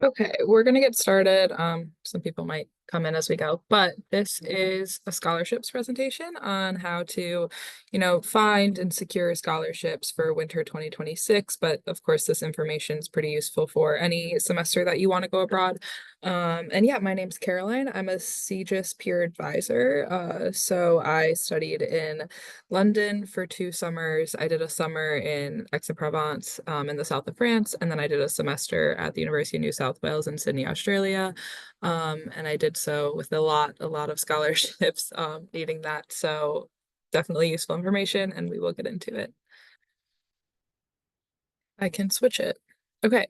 Okay, we're gonna get started. Some people might come in as we go, but this is a scholarships presentation on how to, find and secure scholarships for winter 2026. But of course, this information is pretty useful for any semester that you want to go abroad. And yeah, my name's Caroline. I'm a CGIS peer advisor. So I studied in London for 2 summers. I did a summer in Aix-en-Provence, in the south of France, and then I did a semester at the University of New South Wales in Sydney, Australia. And I did so with a lot of scholarships, needing that. So definitely useful information, and we will get into it. I can switch it. Okay.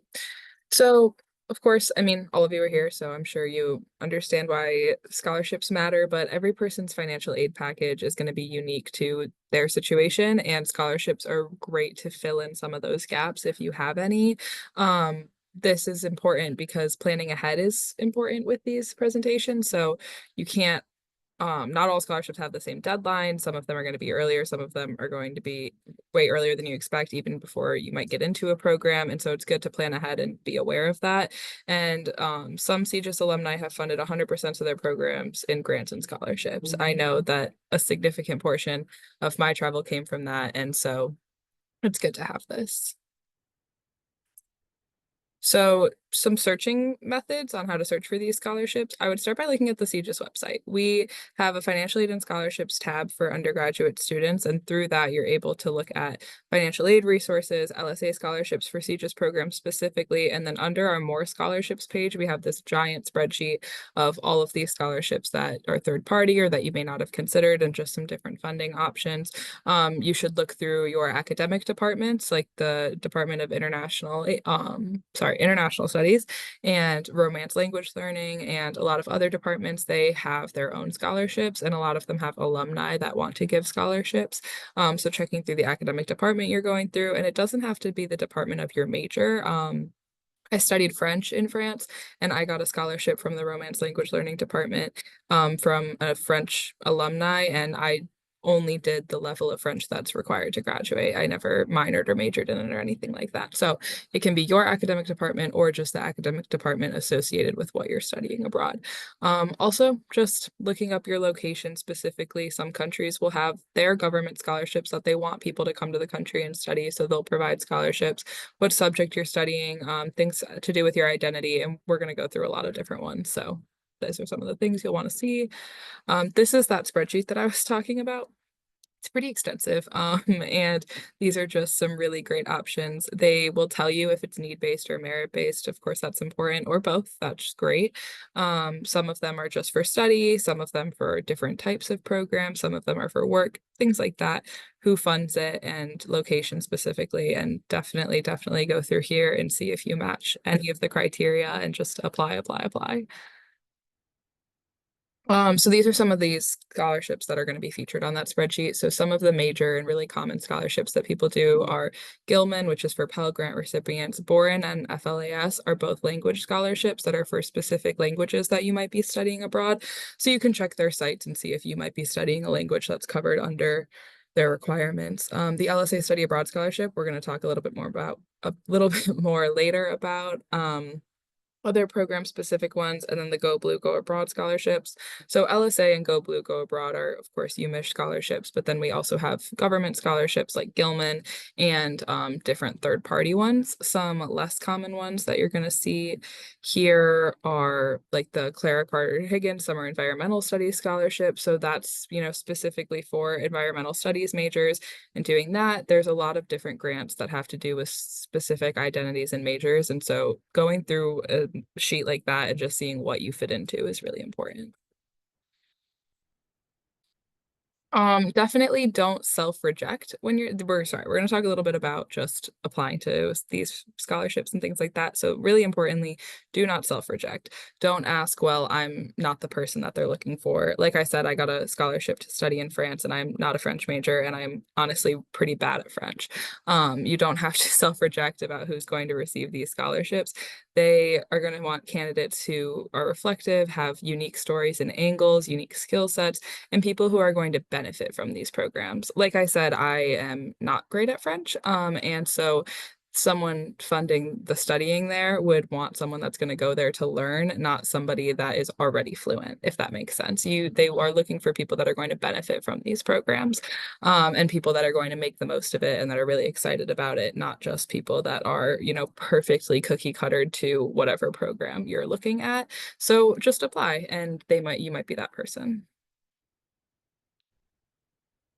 So, of course, I mean, all of you are here, so I'm sure you understand why scholarships matter, but every person's financial aid package is going to be unique to their situation, and scholarships are great to fill in some of those gaps if you have any. This is important because planning ahead is important with these presentations, so you can't not all scholarships have the same deadline. Some of them are going to be earlier. Some of them are going to be way earlier than you expect, even before you might get into a program. And so it's good to plan ahead and be aware of that. And some CGIS alumni have funded 100% of their programs in grants and scholarships. I know that a significant portion of my travel came from that. And so it's good to have this. So some searching methods on how to search for these scholarships. I would start by looking at the CGIS website. We have a financial aid and scholarships tab for undergraduate students, and through that, you're able to look at financial aid resources, LSA scholarships for CGIS programs specifically, and then under our more scholarships page, we have this giant spreadsheet of all of these scholarships that are third party or that you may not have considered, and just some different funding options. You should look through your academic departments, like the Department of International Studies and Romance Language Learning, and a lot of other departments. They have their own scholarships, and a lot of them have alumni that want to give scholarships. So checking through the academic department you're going through, and it doesn't have to be the department of your major. I studied French in France, and I got a scholarship from the Romance Language Learning Department, from a French alumni, and I only did the level of French that's required to graduate. I never minored or majored in it or anything like that. So it can be your academic department or just the academic department associated with what you're studying abroad. Also, just looking up your location specifically. Some countries will have their government scholarships that they want people to come to the country and study, so they'll provide scholarships, what subject you're studying, things to do with your identity, and we're going to go through a lot of different ones. So those are some of the things you'll want to see. This is that spreadsheet that I was talking about. It's pretty extensive, and these are just some really great options. They will tell you if it's need-based or merit-based. Of course, that's important, or both. That's great. Some of them are just for study, some of them for different types of programs, some of them are for work, things like that, who funds it, and location specifically. And definitely go through here and see if you match any of the criteria and just apply. So these are some of these scholarships that are going to be featured on that spreadsheet. So some of the major and really common scholarships that people do are Gilman, which is for Pell Grant recipients. Boren and FLAS are both language scholarships that are for specific languages that you might be studying abroad. So you can check their sites and see if you might be studying a language that's covered under their requirements. The LSA Study Abroad Scholarship, we're going to talk a little bit more later about. Other program specific ones, and then the Go Blue Go Abroad scholarships. So LSA and Go Blue Go Abroad are, of course, UMich scholarships, but then we also have government scholarships like Gilman and different third party ones. Some less common ones that you're going to see here are like the Clara Carter Higgins Summer Environmental Studies Scholarship. So that's, specifically for environmental studies majors. And doing that, there's a lot of different grants that have to do with specific identities and majors. And so going through a sheet like that and just seeing what you fit into is really important. Definitely don't self-reject when we're going to talk a little bit about just applying to these scholarships and things like that. So really importantly, do not self-reject. Don't ask, well, I'm not the person that they're looking for. Like I said, I got a scholarship to study in France, and I'm not a French major, and I'm honestly pretty bad at French. You don't have to self-reject about who's going to receive these scholarships. They are going to want candidates who are reflective, have unique stories and angles, unique skill sets, and people who are going to benefit from these programs. Like I said, I am not great at French. And so someone funding the studying there would want someone that's going to go there to learn, not somebody that is already fluent, if that makes sense. They are looking for people that are going to benefit from these programs, and people that are going to make the most of it and that are really excited about it, not just people that are, perfectly cookie cuttered to whatever program you're looking at. So just apply and you might be that person.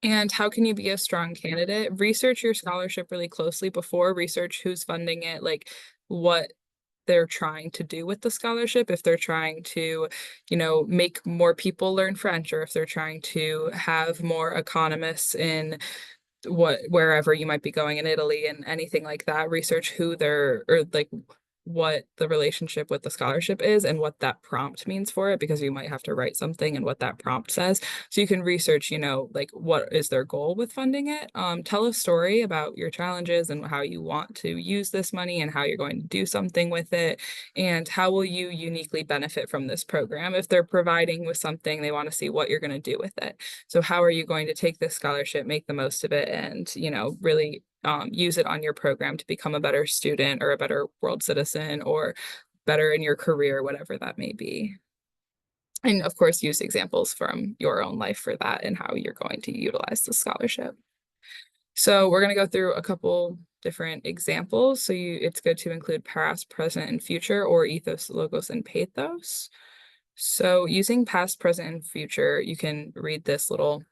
And how can you be a strong candidate? Research your scholarship really closely before, research who's funding it, like what they're trying to do with the scholarship, if they're trying to, make more people learn French, or if they're trying to have more economists in wherever you might be going in Italy and anything like that. Research who they're or like what the relationship with the scholarship is and what that prompt means for it, because you might have to write something and what that prompt says. So you can research, like what is their goal with funding it. Tell a story about your challenges and how you want to use this money and how you're going to do something with it, and how will you uniquely benefit from this program. If they're providing with something, they want to see what you're going to do with it. So how are you going to take this scholarship, make the most of it, and, really use it on your program to become a better student or a better world citizen or better in your career, whatever that may be. And of course, use examples from your own life for that and how you're going to utilize the scholarship. So we're going to go through a couple different examples. So it's good to include past, present, and future, or ethos, logos, and pathos. So using past, present, and future, you can read this little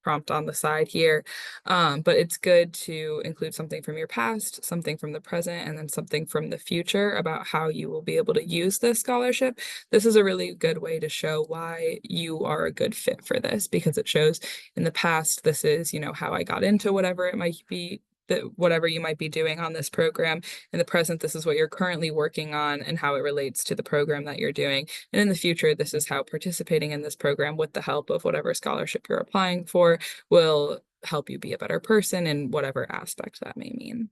prompt on the side here. But it's good to include something from your past, something from the present, and then something from the future about how you will be able to use this scholarship. This is a really good way to show why you are a good fit for this, because it shows in the past, this is, how I got into whatever it might be, that whatever you might be doing on this program. In the present, this is what you're currently working on and how it relates to the program that you're doing. And in the future, this is how participating in this program with the help of whatever scholarship you're applying for will help you be a better person in whatever aspect that may mean.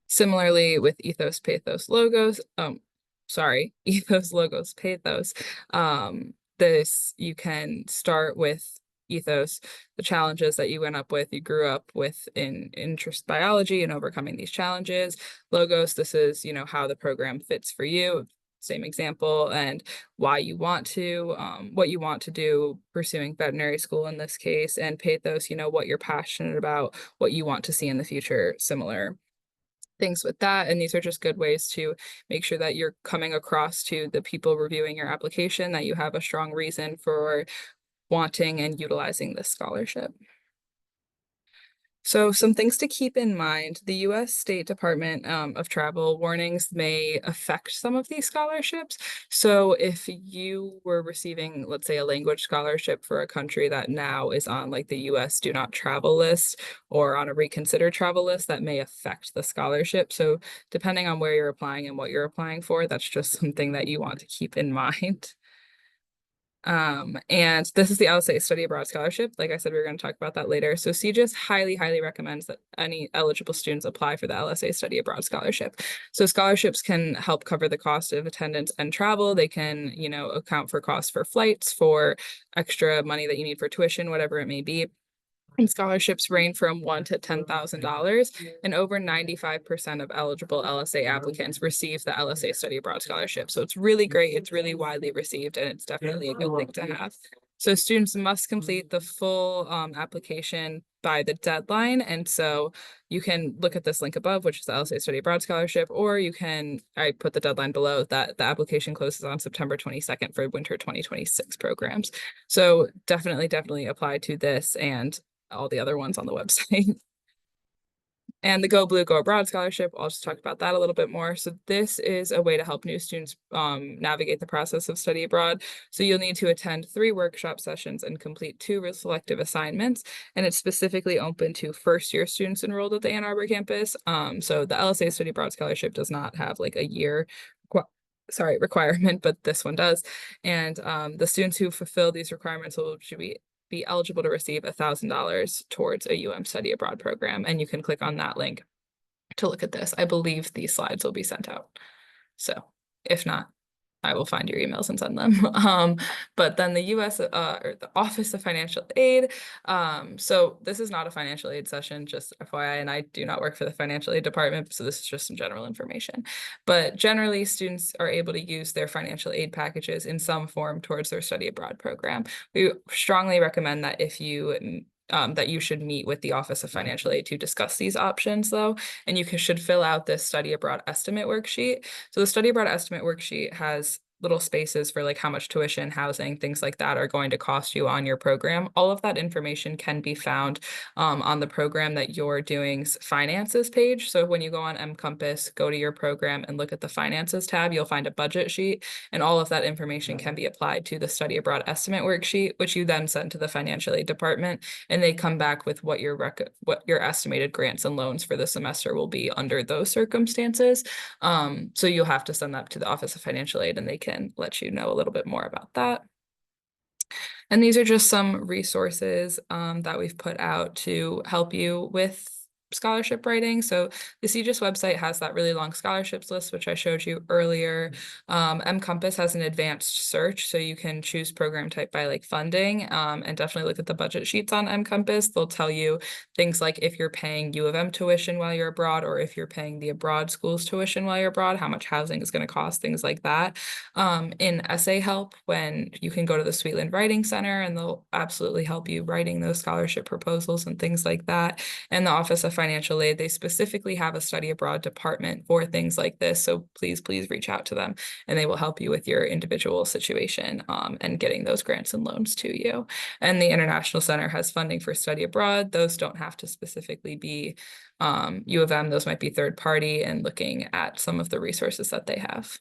Similarly with ethos, pathos, logos, ethos, logos, pathos, this you can start with ethos, the challenges that you you grew up with in interest biology and overcoming these challenges. Logos, this is, how the program fits for you. Same example, and why you want to, what you want to do pursuing veterinary school in this case. And pathos, what you're passionate about, what you want to see in the future, similar things with that. And these are just good ways to make sure that you're coming across to the people reviewing your application that you have a strong reason for wanting and utilizing this scholarship. So some things to keep in mind: the U.S. State Department of Travel warnings may affect some of these scholarships. So if you were receiving, let's say, a language scholarship for a country that now is on like the U.S. do not travel list or on a reconsider travel list, that may affect the scholarship. So depending on where you're applying and what you're applying for, that's just something that you want to keep in mind. And this is the LSA Study Abroad Scholarship. Like I said, we are going to talk about that later. So CGIS highly, highly recommends that any eligible students apply for the LSA Study Abroad Scholarship. So scholarships can help cover the cost of attendance and travel. They can, account for costs for flights, for extra money that you need for tuition, whatever it may be. And scholarships range from $1,000 to $10,000, and over 95% of eligible LSA applicants receive the LSA Study Abroad Scholarship. So it's really great. It's really widely received, and it's definitely a good thing to have. So students must complete the full application by the deadline. And so you can look at this link above, which is the LSA Study Abroad Scholarship, or I put the deadline below that the application closes on September 22nd for winter 2026 programs. So definitely apply to this and all the other ones on the website. And the Go Blue, Go Abroad scholarship, I'll just talk about that a little bit more. So this is a way to help new students navigate the process of study abroad. So you'll need to attend 3 workshop sessions and complete 2 selective assignments. And it's specifically open to first-year students enrolled at the Ann Arbor campus. So the LSA Study Abroad scholarship does not have like a year requirement, but this one does. And the students who fulfill these requirements should be eligible to receive $1,000 towards a study abroad program. And you can click on that link to look at this. I believe these slides will be sent out. So if not, I will find your emails and send them. But then the US, or the Office of Financial Aid. So this is not a financial aid session, just FYI, and I do not work for the financial aid department, so this is just some general information. But generally, students are able to use their financial aid packages in some form towards their study abroad program. We strongly recommend that if you that you should meet with the Office of Financial Aid to discuss these options, though, and should fill out this study abroad estimate worksheet. So the study abroad estimate worksheet has little spaces for like how much tuition, housing, things like that are going to cost you on your program. All of that information can be found on the program that you're doing's finances page. So when you go on mCompass, go to your program and look at the finances tab, you'll find a budget sheet, and all of that information can be applied to the study abroad estimate worksheet, which you then send to the financial aid department, and they come back with what your estimated grants and loans for the semester will be under those circumstances. So you'll have to send that to the Office of Financial Aid, and they can let you know a little bit more about that. And these are just some resources that we've put out to help you with scholarship writing. So the CGIS website has that really long scholarships list, which I showed you earlier. mCompass has an advanced search, so you can choose program type by like funding, and definitely look at the budget sheets on mCompass. They'll tell you things like if you're paying U of M tuition while you're abroad, or if you're paying the abroad school's tuition while you're abroad, how much housing is going to cost, things like that. In essay help, when you can go to the Sweetland Writing Center, and they'll absolutely help you writing those scholarship proposals and things like that. And the Office of Financial Aid, they specifically have a study abroad department for things like this. So please reach out to them, and they will help you with your individual situation and getting those grants and loans to you. And the International Center has funding for study abroad. Those don't have to specifically be U of M. Those might be third party, and looking at some of the resources that they have.